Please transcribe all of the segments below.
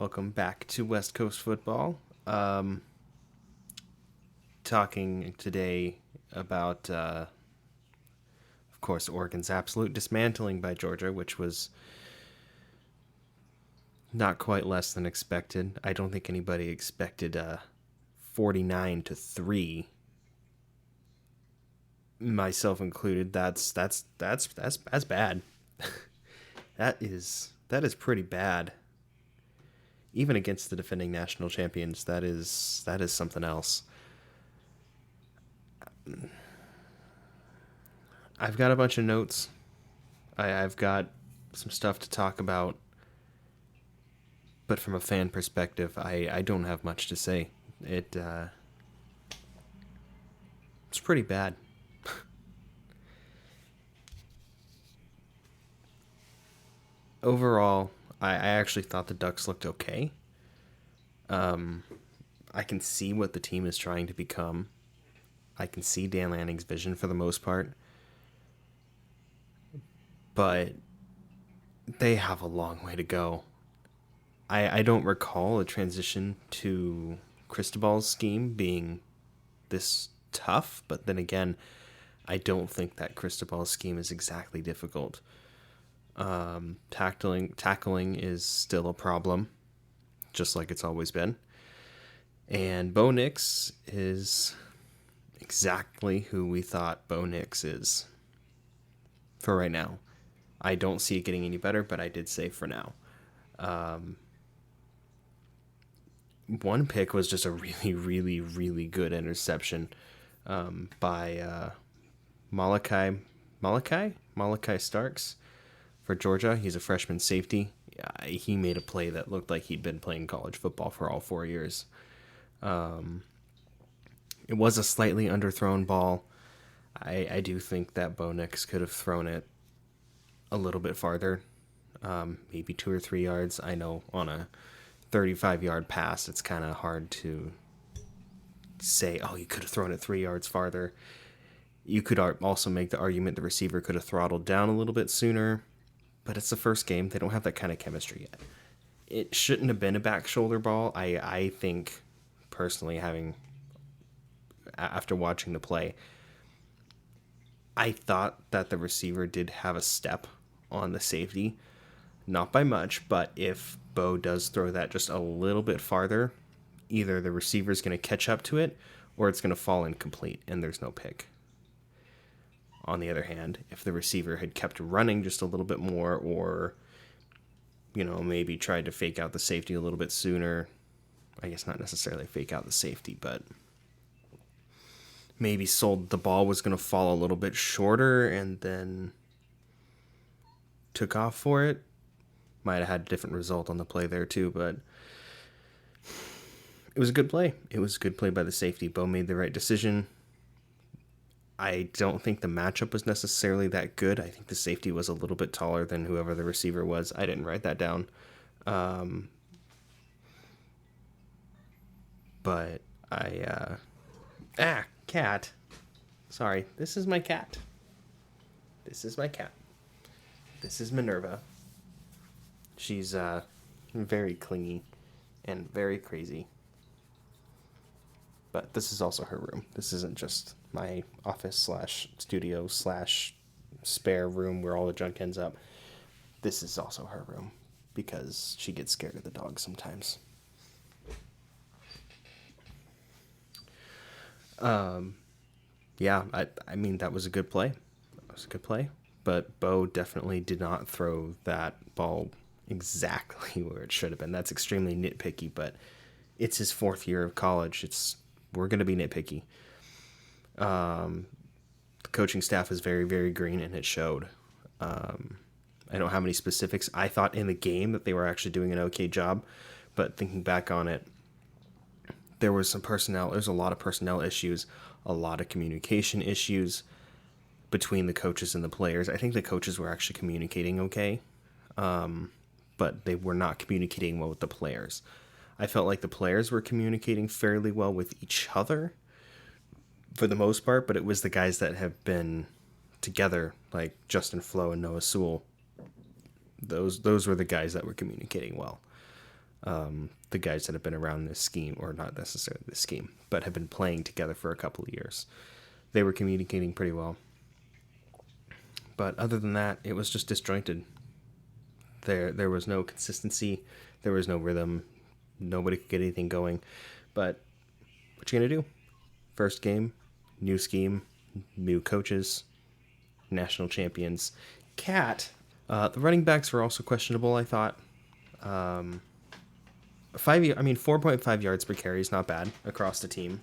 Welcome back to West Coast Football. Talking today about, of course, Oregon's absolute dismantling by Georgia, which was not quite less than expected. I don't think anybody expected 49-3, myself included. That's bad. That is pretty bad. Even against the defending national champions, that is something else. I've got a bunch of notes. I've got some stuff to talk about, but from a fan perspective, I don't have much to say. It's pretty bad. Overall, I actually thought the Ducks looked okay. I can see what the team is trying to become. I can see Dan Lanning's vision for the most part. But they have a long way to go. I don't recall a transition to Cristobal's scheme being this tough, but then again, I don't think that Cristobal's scheme is exactly difficult. Tackling is still a problem, just like it's always been. And Bo Nix is exactly who we thought Bo Nix is for right now. I don't see it getting any better, but I did say for now. One pick was just a really, really, really good interception by Malachi Starks for Georgia. He's a freshman safety. He made a play that looked like he'd been playing college football for all 4 years. It was a slightly underthrown ball. I do think that Bo Nix could have thrown it a little bit farther, maybe 2 or 3 yards. I know on a 35-yard pass, it's kind of hard to say, oh, you could have thrown it 3 yards farther. You could also make the argument the receiver could have throttled down a little bit sooner, but it's the first game. They don't have that kind of chemistry yet. It shouldn't have been a back shoulder ball. I think, personally, after watching the play, I thought that the receiver did have a step on the safety. Not by much, but if Bo does throw that just a little bit farther, either the receiver's going to catch up to it or it's going to fall incomplete and there's no pick. On the other hand, if the receiver had kept running just a little bit more or, maybe tried to fake out the safety a little bit sooner, I guess not necessarily fake out the safety, but maybe sold the ball was going to fall a little bit shorter and then took off for it, might have had a different result on the play there too, but it was a good play. It was a good play by the safety. Bo made the right decision. I don't think the matchup was necessarily that good. I think the safety was a little bit taller than whoever the receiver was. I didn't write that down. But cat. Sorry, this is my cat. This is Minerva. She's very clingy and very crazy. But this is also her room. This isn't just my office / studio / spare room where all the junk ends up. This is also her room because she gets scared of the dog sometimes. Yeah, I mean, that was a good play. But Bo definitely did not throw that ball exactly where it should have been. That's extremely nitpicky, but it's his 4th year of college. We're going to be nitpicky. The coaching staff is very, very green, and it showed. I don't have any specifics. I thought in the game that they were actually doing an okay job, but thinking back on it, there was there's a lot of personnel issues, a lot of communication issues between the coaches and the players. I think the coaches were actually communicating okay, but they were not communicating well with the players. I felt like the players were communicating fairly well with each other for the most part, but it was the guys that have been together, like Justin Flo and Noah Sewell. Those were the guys that were communicating well. The guys that have been around this scheme, or not necessarily this scheme, but have been playing together for a couple of years. They were communicating pretty well. But other than that, it was just disjointed. There was no consistency. There was no rhythm. Nobody could get anything going. But what you gonna do? First game, new scheme, new coaches, national champions. Cat. The running backs were also questionable, I thought. 4.5 yards per carry is not bad across the team.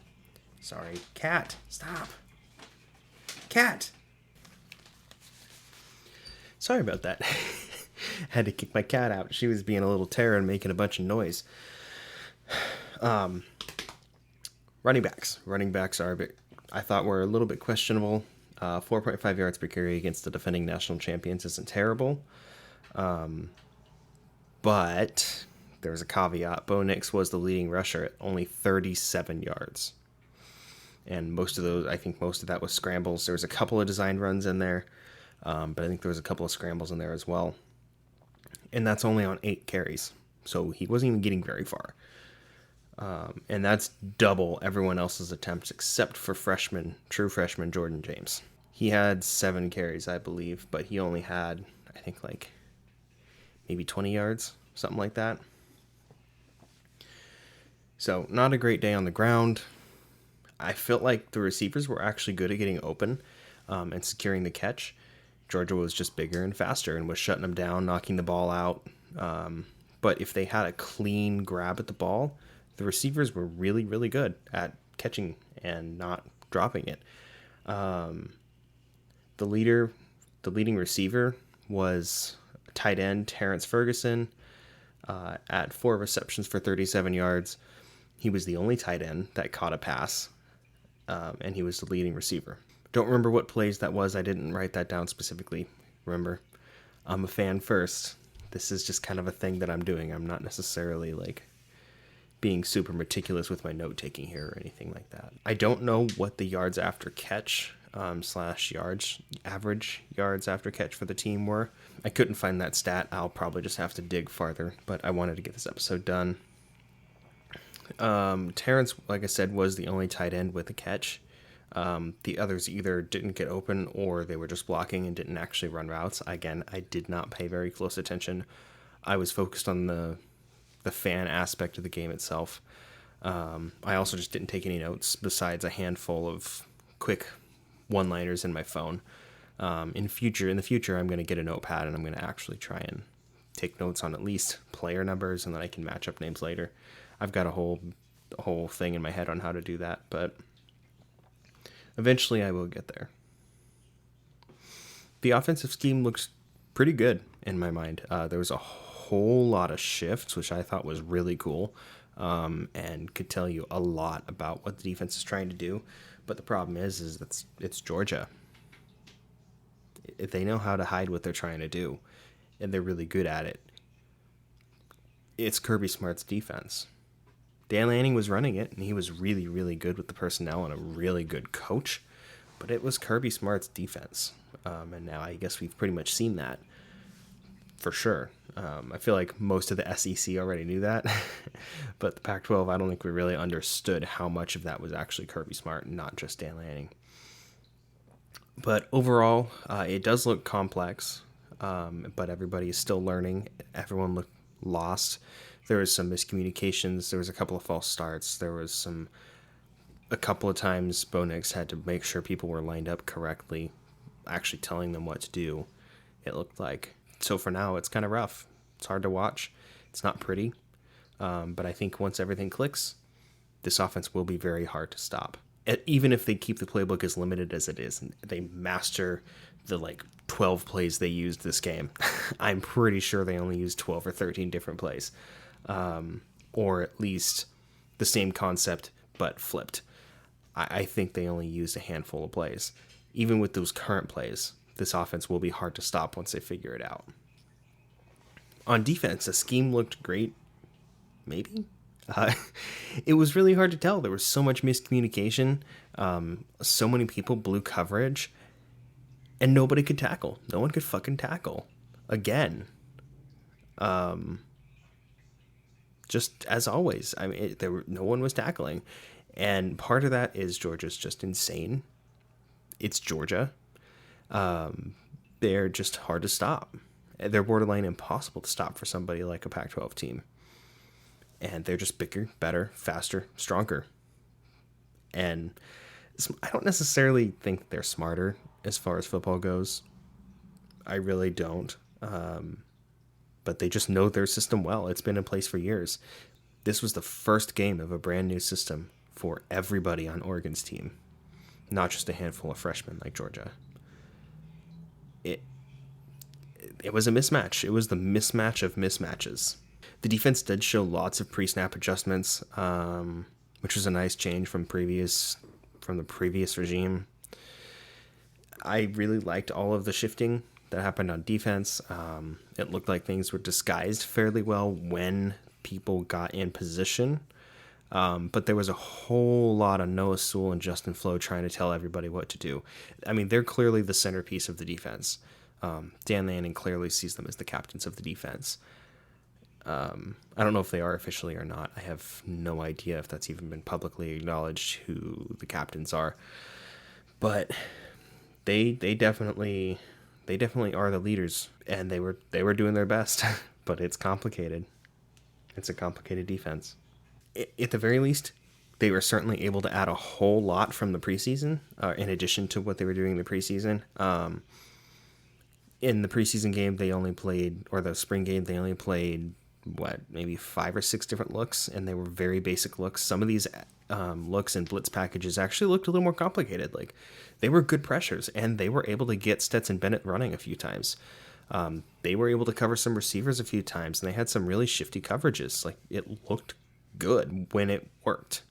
Sorry. Cat, stop. Cat. Sorry about that. Had to kick my cat out. She was being a little terror and making a bunch of noise. Running backs. Running backs are I thought were a little bit questionable. 4.5 yards per carry against the defending national champions isn't terrible. But there was a caveat. Bo Nix was the leading rusher at only 37 yards. And most of that was scrambles. There was a couple of designed runs in there. But I think there was a couple of scrambles in there as well. And that's only on 8 carries. So he wasn't even getting very far. And that's double everyone else's attempts except for true freshman Jordan James. He had 7 carries, I believe, but he only had, I think, like maybe 20 yards, something like that. So not a great day on the ground. I felt like the receivers were actually good at getting open and securing the catch. Georgia was just bigger and faster and was shutting them down, knocking the ball out. But if they had a clean grab at the ball, the receivers were really, really good at catching and not dropping it. The leading receiver was tight end Terrence Ferguson at 4 receptions for 37 yards. He was the only tight end that caught a pass, and he was the leading receiver. Don't remember what plays that was. I didn't write that down specifically. Remember, I'm a fan first. This is just kind of a thing that I'm doing. I'm not necessarily like being super meticulous with my note taking here or anything like that. I don't know what the yards after catch average yards after catch for the team were. I couldn't find that stat. I'll probably just have to dig farther, but I wanted to get this episode done. Terrence, like I said, was the only tight end with a catch. The others either didn't get open or they were just blocking and didn't actually run routes. Again, I did not pay very close attention. I was focused on the fan aspect of the game itself. I also just didn't take any notes besides a handful of quick one-liners in my phone. In the future, I'm going to get a notepad and I'm going to actually try and take notes on at least player numbers, and then I can match up names later. I've got a whole thing in my head on how to do that, but eventually I will get there. The offensive scheme looks pretty good in my mind. There was a whole lot of shifts, which I thought was really cool, and could tell you a lot about what the defense is trying to do. But the problem is that it's Georgia. They know how to hide what they're trying to do, and they're really good at it. It's Kirby Smart's defense. Dan Lanning was running it, and he was really, really good with the personnel and a really good coach. But it was Kirby Smart's defense. And now I guess we've pretty much seen that for sure. I feel like most of the SEC already knew that. But the Pac-12, I don't think we really understood how much of that was actually Kirby Smart and not just Dan Lanning. But overall, it does look complex. But everybody is still learning. Everyone looked lost. There was some miscommunications. There was a couple of false starts. There was a couple of times Bo Nix had to make sure people were lined up correctly, actually telling them what to do, it looked like. So for now, it's kind of rough. It's hard to watch. It's not pretty. But I think once everything clicks, this offense will be very hard to stop. Even if they keep the playbook as limited as it is, and they master the 12 plays they used this game. I'm pretty sure they only used 12 or 13 different plays. Or at least the same concept, but flipped. I think they only used a handful of plays. Even with those current plays, this offense will be hard to stop once they figure it out. On defense, the scheme looked great. Maybe? It was really hard to tell. There was so much miscommunication. So many people blew coverage. And nobody could tackle. No one could fucking tackle. Again. just as always. No one was tackling. And part of that is Georgia's just insane. It's Georgia. They're just hard to stop. They're borderline impossible to stop for somebody like a Pac-12 team. And they're just bigger, better, faster, stronger. And I don't necessarily think they're smarter as far as football goes. I really don't. But they just know their system well. It's been in place for years. This was the first game of a brand new system for everybody on Oregon's team, not just a handful of freshmen like Georgia. It was a mismatch. It was the mismatch of mismatches. The defense did show lots of pre-snap adjustments, which was a nice change from the previous regime. I really liked all of the shifting that happened on defense. It looked like things were disguised fairly well when people got in position. But there was a whole lot of Noah Sewell and Justin Flo trying to tell everybody what to do. I mean, they're clearly the centerpiece of the defense. Dan Lanning clearly sees them as the captains of the defense. I don't know if they are officially or not. I have no idea if that's even been publicly acknowledged who the captains are. But they definitely are the leaders, and they were doing their best. But it's complicated. It's a complicated defense. At the very least, they were certainly able to add a whole lot from the preseason, in addition to what they were doing in the preseason. In the preseason game, the spring game, they only played, maybe 5 or 6 different looks, and they were very basic looks. Some of these looks and blitz packages actually looked a little more complicated. Like, they were good pressures, and they were able to get Stetson Bennett running a few times. They were able to cover some receivers a few times, and they had some really shifty coverages. Like, it looked good when it worked.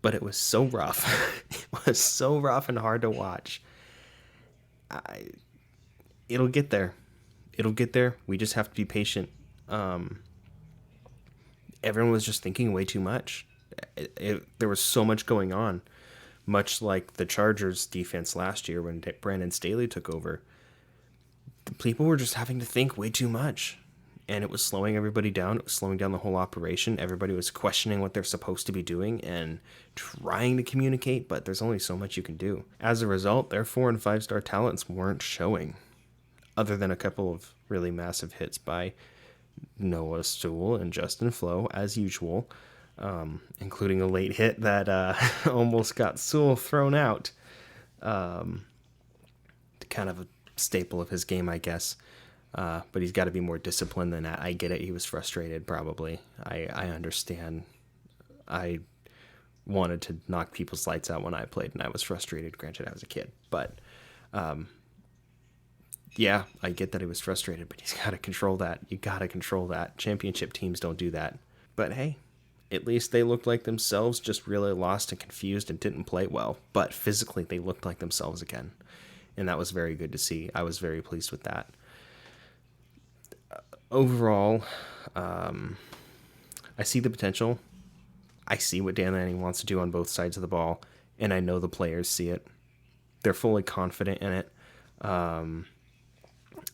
But it was so rough. It was so rough and hard to watch. It'll get there. It'll get there. We just have to be patient. Everyone was just thinking way too much. There was so much going on, much like the Chargers defense last year when Brandon Staley took over. The people were just having to think way too much, and it was slowing everybody down. It was slowing down the whole operation. Everybody was questioning what they're supposed to be doing and trying to communicate, but there's only so much you can do. As a result, their 4- and 5-star talents weren't showing, other than a couple of really massive hits by Noah Sewell and Justin Flo, as usual, including a late hit that almost got Sewell thrown out. Kind of a staple of his game, I guess. But he's got to be more disciplined than that. I get it. He was frustrated, probably. I understand. I wanted to knock people's lights out when I played, and I was frustrated. Granted, I was a kid. But yeah, I get that he was frustrated, but he's got to control that. You got to control that. Championship teams don't do that. But hey, at least they looked like themselves, just really lost and confused and didn't play well. But physically, they looked like themselves again. And that was very good to see. I was very pleased with that. Overall, I see the potential. I see what Dan Lanning wants to do on both sides of the ball, and I know the players see it. They're fully confident in it.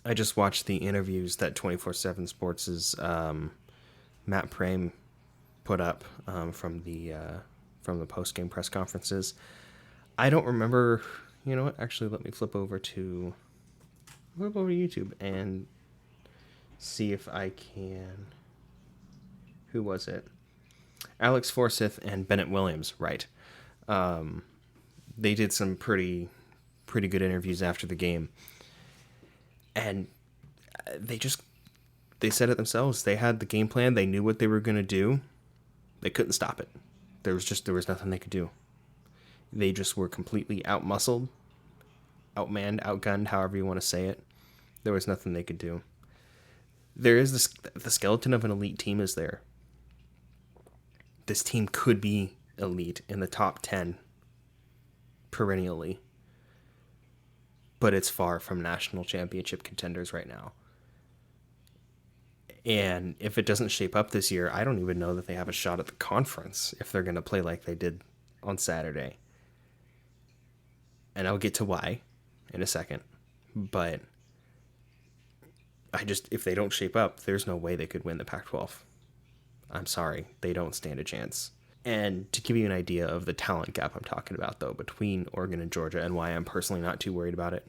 I just watched the interviews that 24/7 Sports' Matt Prame put up from the post-game press conferences. I don't remember. You know what? Actually, let me flip over to YouTube and see if I can. Who was it? Alex Forsyth and Bennett Williams, right? They did some pretty good interviews after the game, and they said it themselves. They had the game plan. They knew what they were going to do. They couldn't stop it. There was nothing they could do. They just were completely outmuscled, outmanned, outgunned, however you want to say it. There was nothing they could do. There is the skeleton of an elite team is there. This team could be elite in the top 10 perennially, but it's far from national championship contenders right now. And if it doesn't shape up this year, I don't even know that they have a shot at the conference if they're going to play like they did on Saturday. And I'll get to why in a second. But if they don't shape up, there's no way they could win the Pac-12. I'm sorry, they don't stand a chance. And to give you an idea of the talent gap I'm talking about, though, between Oregon and Georgia, and why I'm personally not too worried about it,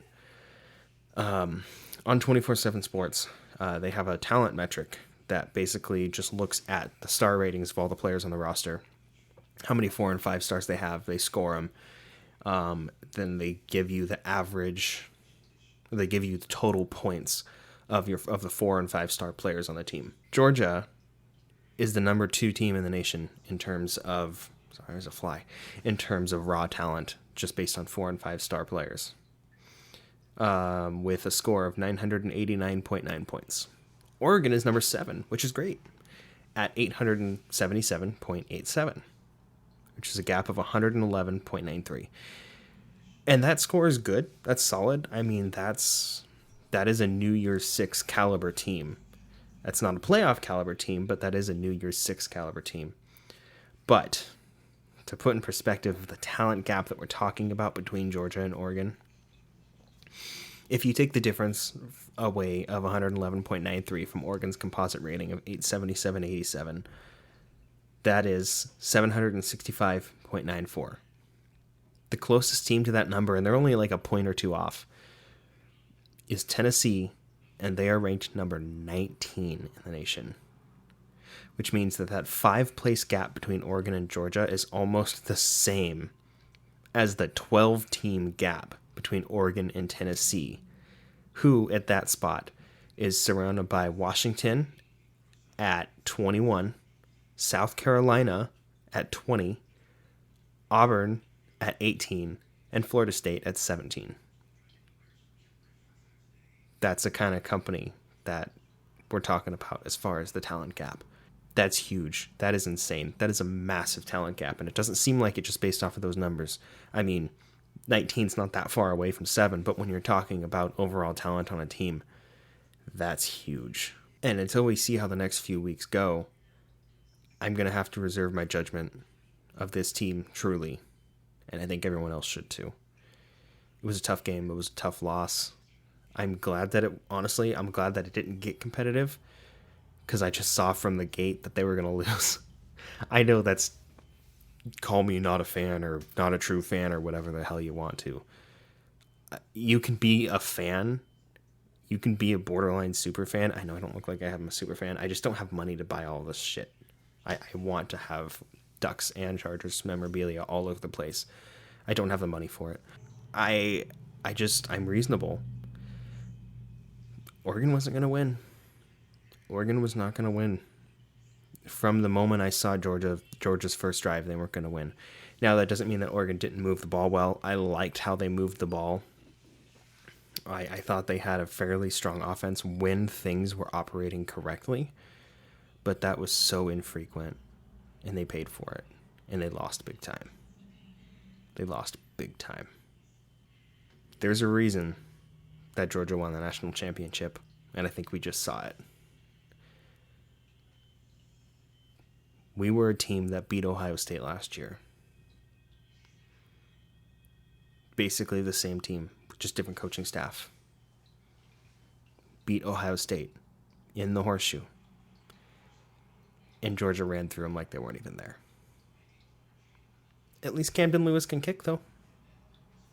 on 24/7 Sports, they have a talent metric that basically just looks at the star ratings of all the players on the roster, how many 4 and 5 stars they have, they score them, then they give you the average, they give you the total points of the 4 and 5 star players on the team. Georgia is the number 2 team in the nation in terms of, sorry, there's a fly, in terms of raw talent, just based on 4 and 5 star players, with a score of 989.9 points. Oregon is number 7, which is great, at 877.87, which is a gap of 111.93. And that score is good. That's solid. I mean, that is a New Year's 6 caliber team. That's not a playoff caliber team, but that is a New Year's 6 caliber team. But to put in perspective the talent gap that we're talking about between Georgia and Oregon, if you take the difference away of 111.93 from Oregon's composite rating of 877.87, that is 765.94. The closest team to that number, and they're only like a point or two off, is Tennessee, and they are ranked number 19 in the nation, which means that 5-place gap between Oregon and Georgia is almost the same as the 12-team gap between Oregon and Tennessee, who at that spot is surrounded by Washington at 21, South Carolina at 20, Auburn at 18, and Florida State at 17. That's the kind of company that we're talking about as far as the talent gap. That's huge. That is insane. That is a massive talent gap, and it doesn't seem like it just based off of those numbers. I mean, 19's not that far away from 7, but when you're talking about overall talent on a team, that's huge. And until we see how the next few weeks go, I'm going to have to reserve my judgment of this team truly, and I think everyone else should too. It was a tough game. It was a tough loss. I'm glad that I'm glad that it didn't get competitive, because I just saw from the gate that they were going to lose. I know that's, call me not a fan or not a true fan or whatever the hell you want to. You can be a fan. You can be a borderline super fan. I know I don't look like I'm a super fan. I just don't have money to buy all this shit. I want to have Ducks and Chargers memorabilia all over the place. I don't have the money for it. I'm reasonable. Oregon wasn't going to win. Oregon was not going to win. From the moment I saw Georgia's first drive, they weren't going to win. Now, that doesn't mean that Oregon didn't move the ball well. I liked how they moved the ball. I thought they had a fairly strong offense when things were operating correctly, but that was so infrequent, and they paid for it, and they lost big time. They lost big time. There's a reason that Georgia won the national championship, and I think we just saw it. We were a team that beat Ohio State last year. Basically the same team, just different coaching staff. Beat Ohio State in the horseshoe. And Georgia ran through them like they weren't even there. At least Camden Lewis can kick, though.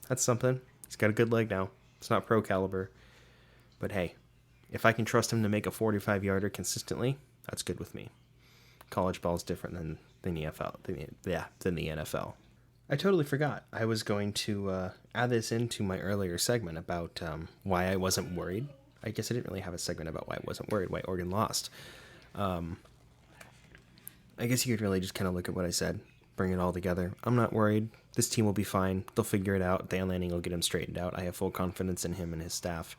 That's something. He's got a good leg now. It's not pro caliber. But hey, if I can trust him to make a 45-yarder consistently, that's good with me. College ball is different than the NFL. I totally forgot. I was going to add this into my earlier segment about why I wasn't worried. I guess I didn't really have a segment about why I wasn't worried, why Oregon lost. I guess you could really just kind of look at what I said, bring it all together. I'm not worried. This team will be fine. They'll figure it out. Dan Lanning will get him straightened out. I have full confidence in him and his staff.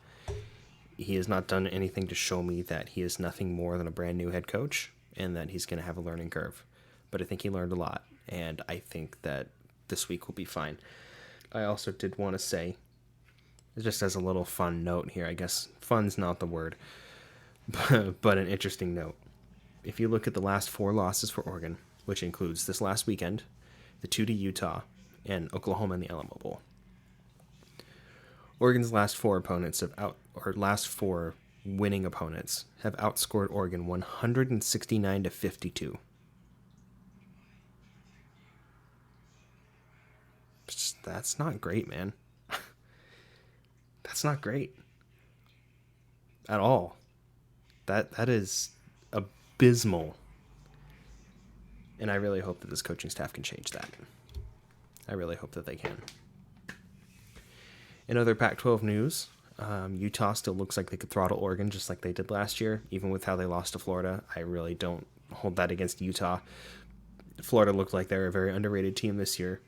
He has not done anything to show me that he is nothing more than a brand new head coach, and that he's going to have a learning curve. But I think he learned a lot, and I think that this week will be fine. I also did want to say, just as a little fun note here, I guess fun's not the word, but an interesting note. If you look at the last 4 losses for Oregon, which includes this last weekend, the 2 to Utah, and Oklahoma in the Alamo Bowl, Oregon's last 4 opponents last 4 winning opponents have outscored Oregon 169 to 52. That's not great, man. That's not great at all. That is abysmal. And I really hope that this coaching staff can change that. I really hope that they can. In other Pac-12 news, Utah still looks like they could throttle Oregon just like they did last year, even with how they lost to Florida. I really don't hold that against Utah. Florida looked like they're a very underrated team this year,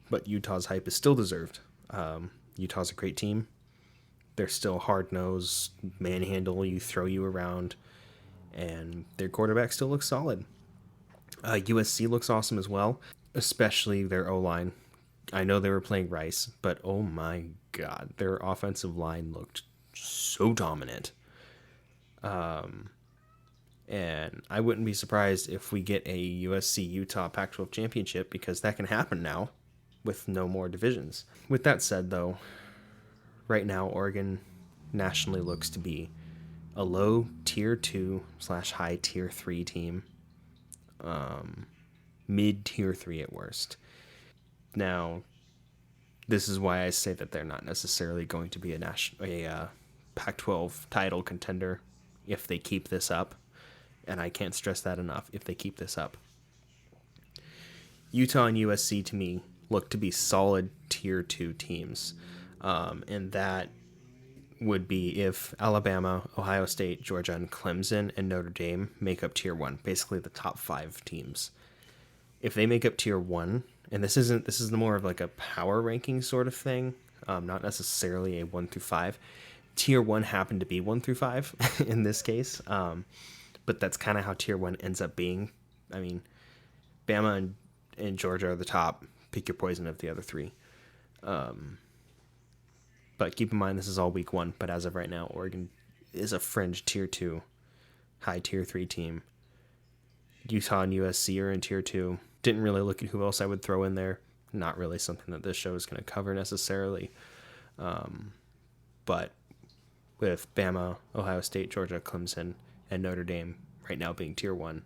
but Utah's hype is still deserved. Utah's a great team. They're still hard-nosed, manhandle you, throw you around, and their quarterback still looks solid. USC looks awesome as well, especially their O-line. I know they were playing Rice, but oh my god, their offensive line looked so dominant. And I wouldn't be surprised if we get a USC-Utah Pac-12 championship, because that can happen now with no more divisions. With that said, though, right now Oregon nationally looks to be a low tier 2 / high tier 3 team, mid tier 3 at worst. Now, this is why I say that they're not necessarily going to be a Pac-12 title contender if they keep this up, and I can't stress that enough. If they keep this up, Utah and USC to me look to be solid tier 2 teams, and that would be if Alabama, Ohio State, Georgia, and Clemson and Notre Dame make up tier 1, basically the top 5 teams. If they make up tier 1, and this is more of like a power ranking sort of thing, not necessarily a 1 through 5. Tier 1 happened to be 1 through 5 in this case, but that's kind of how tier 1 ends up being. I mean, Bama and Georgia are the top. Pick your poison of the other 3. But keep in mind, this is all week 1. But as of right now, Oregon is a fringe tier 2, high tier 3 team. Utah and USC are in tier 2. Didn't really look at who else I would throw in there. Not really something that this show is going to cover necessarily. But with Bama, Ohio State, Georgia, Clemson, and Notre Dame right now being tier 1,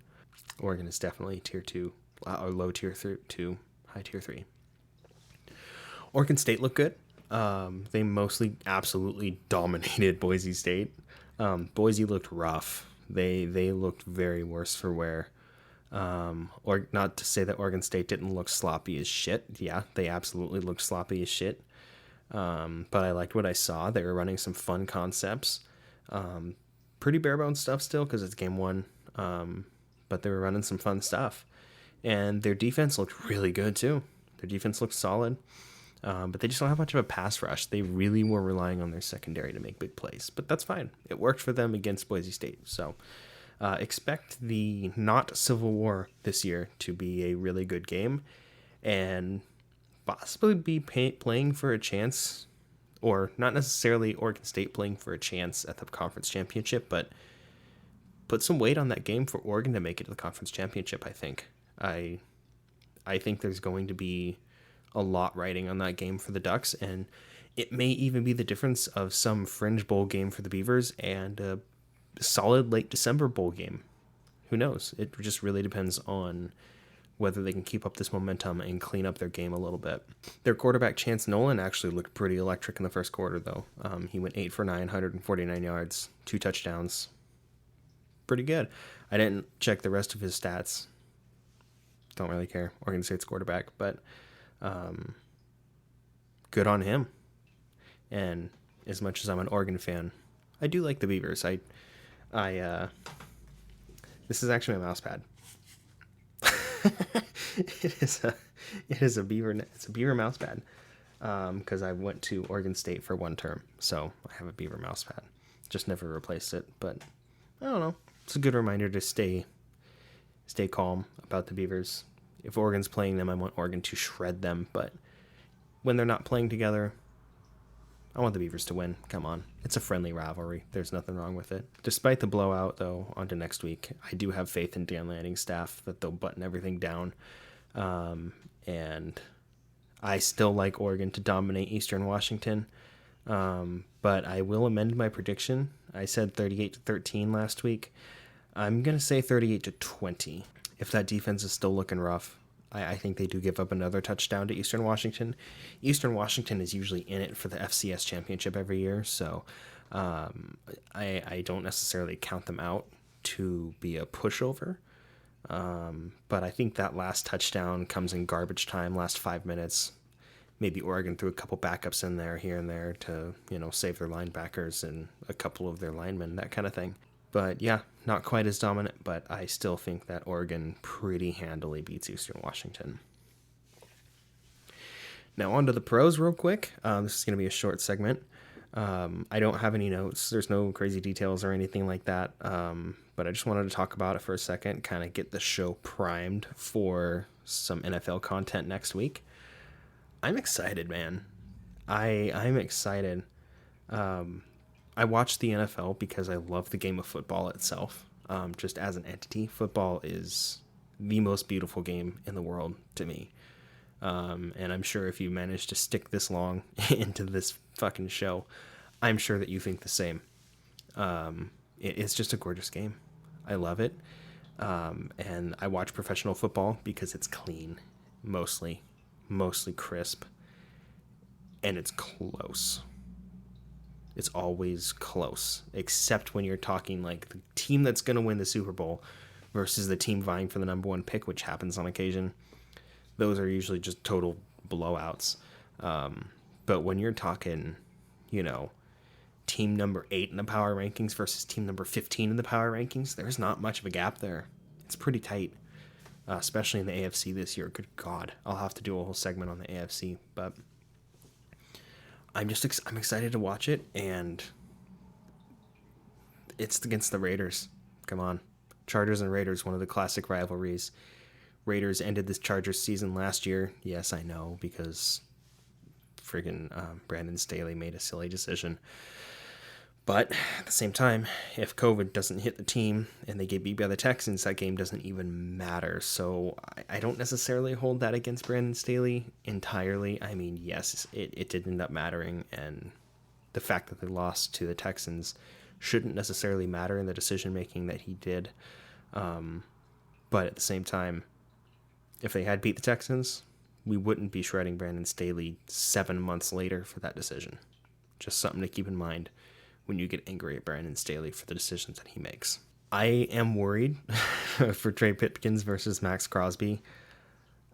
Oregon is definitely tier 2, or low tier 2, high tier 3. Oregon State looked good. They mostly absolutely dominated Boise State. Boise looked rough. They looked very worse for wear. Or not to say that Oregon State didn't look sloppy as shit. Yeah, they absolutely looked sloppy as shit. But I liked what I saw. They were running some fun concepts. Pretty bare bones stuff still, because it's game 1. But they were running some fun stuff. And their defense looked really good too. Their defense looked solid. But they just don't have much of a pass rush. They really were relying on their secondary to make big plays. But that's fine. It worked for them against Boise State. So expect the not Civil War this year to be a really good game, and possibly be playing for a chance, or not necessarily Oregon State playing for a chance at the conference championship, but put some weight on that game for Oregon to make it to the conference championship. I think there's going to be a lot riding on that game for the Ducks, and it may even be the difference of some fringe bowl game for the Beavers and a solid late December bowl game. Who knows? It just really depends on whether they can keep up this momentum and clean up their game a little bit. Their quarterback, Chance Nolan, actually looked pretty electric in the first quarter, though. He went 8 for 9, 149 yards, 2 touchdowns. Pretty good. I didn't check the rest of his stats. Don't really care. Oregon State's quarterback, but good on him. And as much as I'm an Oregon fan, I do like the Beavers. This is actually a mouse pad. It is a beaver. It's a beaver mouse pad. Because I went to Oregon State for 1 term, so I have a beaver mouse pad. Just never replaced it, but I don't know. It's a good reminder to stay calm about the Beavers. If Oregon's playing them, I want Oregon to shred them, but when they're not playing together, I want the Beavers to win. Come on. It's a friendly rivalry. There's nothing wrong with it. Despite the blowout, though, onto next week, I do have faith in Dan Lanning's staff that they'll button everything down. And I still like Oregon to dominate Eastern Washington. But I will amend my prediction I said 38-13 last week. I'm going to say 38-20. If that defense is still looking rough, I think they do give up another touchdown to Eastern Washington. Eastern Washington is usually in it for the FCS championship every year, so I don't necessarily count them out to be a pushover. But I think that last touchdown comes in garbage time, last 5 minutes. Maybe Oregon threw a couple backups in there, here and there, to, save their linebackers and a couple of their linemen, that kind of thing. But yeah, not quite as dominant, but I still think that Oregon pretty handily beats Eastern Washington. Now on to the pros real quick. This is going to be a short segment. I don't have any notes. There's no crazy details or anything like that. But I just wanted to talk about it for a second, kind of get the show primed for some NFL content next week. I'm excited, man. I'm excited. I watch the NFL because I love the game of football itself. Just as an entity, football is the most beautiful game in the world to me. And I'm sure if you manage to stick this long into this fucking show, I'm sure that you think the same. It's just a gorgeous game. I love it. And I watch professional football because it's clean, mostly crisp, and it's close. It's always close, except when you're talking like the team that's going to win the Super Bowl versus the team vying for the number one pick, which happens on occasion. Those are usually just total blowouts. But when you're talking, team number 8 in the power rankings versus team number 15 in the power rankings, there's not much of a gap there. It's pretty tight, especially in the AFC this year. Good God, I'll have to do a whole segment on the AFC, but I'm excited to watch it, and it's against the Raiders. Come on. Chargers and Raiders, one of the classic rivalries. Raiders ended this Chargers season last year. Yes, I know, because friggin' Brandon Staley made a silly decision. But at the same time, if COVID doesn't hit the team and they get beat by the Texans, that game doesn't even matter. So I don't necessarily hold that against Brandon Staley entirely. I mean, yes, it did end up mattering, and the fact that they lost to the Texans shouldn't necessarily matter in the decision-making that he did. But at the same time, if they had beat the Texans, we wouldn't be shredding Brandon Staley 7 months later for that decision. Just something to keep in mind when you get angry at Brandon Staley for the decisions that he makes. I am worried for Trey Pipkins versus Max Crosby.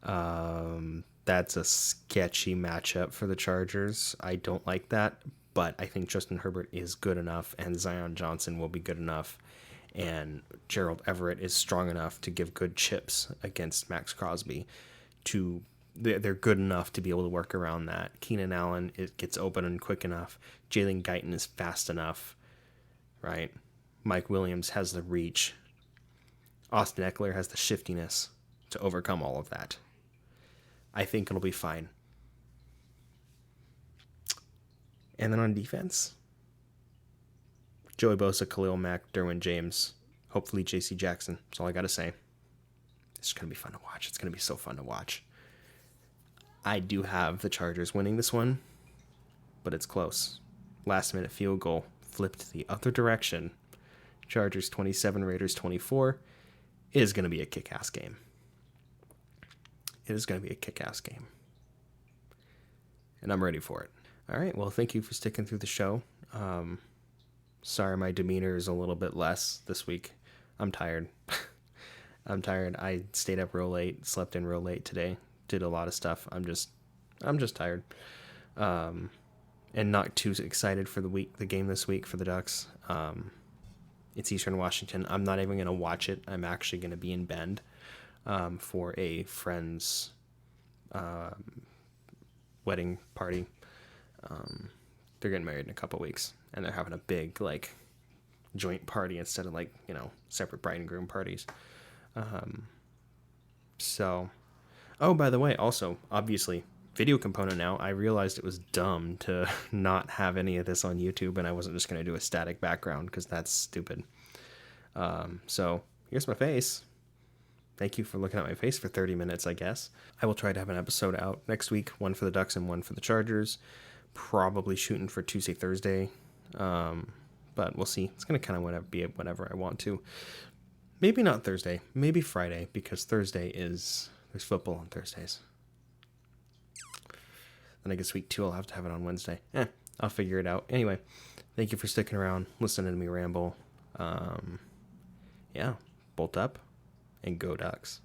That's a sketchy matchup for the Chargers. I don't like that, but I think Justin Herbert is good enough, and Zion Johnson will be good enough, and Gerald Everett is strong enough to give good chips against Max Crosby. They're good enough to be able to work around that. Keenan Allen, it gets open and quick enough. Jalen Guyton is fast enough, right? Mike Williams has the reach. Austin Eckler has the shiftiness to overcome all of that. I think it'll be fine. And then on defense, Joey Bosa, Khalil Mack, Derwin James, hopefully J.C. Jackson. That's all I got to say. It's going to be fun to watch. It's going to be so fun to watch. I do have the Chargers winning this one, but it's close. Last-minute field goal flipped the other direction. Chargers 27, Raiders 24. It is going to be a kick-ass game. It is going to be a kick-ass game. And I'm ready for it. All right, well, thank you for sticking through the show. Sorry my demeanor is a little bit less this week. I'm tired. I stayed up real late, slept in real late today. Did a lot of stuff. I'm just tired, and not too excited for the game this week for the Ducks. It's Eastern Washington. I'm not even gonna watch it. I'm actually gonna be in Bend for a friend's wedding party. They're getting married in a couple weeks, and they're having a big joint party instead of separate bride and groom parties. So. Oh, by the way, also, obviously, video component now. I realized it was dumb to not have any of this on YouTube, and I wasn't just going to do a static background, because that's stupid. So, here's my face. Thank you for looking at my face for 30 minutes, I guess. I will try to have an episode out next week, one for the Ducks and one for the Chargers. Probably shooting for Tuesday, Thursday. but we'll see. It's going to kind of be whenever I want to. Maybe not Thursday, maybe Friday, because there's football on Thursdays. Then I guess week 2 I'll have to have it on Wednesday. I'll figure it out. Anyway, thank you for sticking around, listening to me ramble. Yeah, bolt up and go Ducks.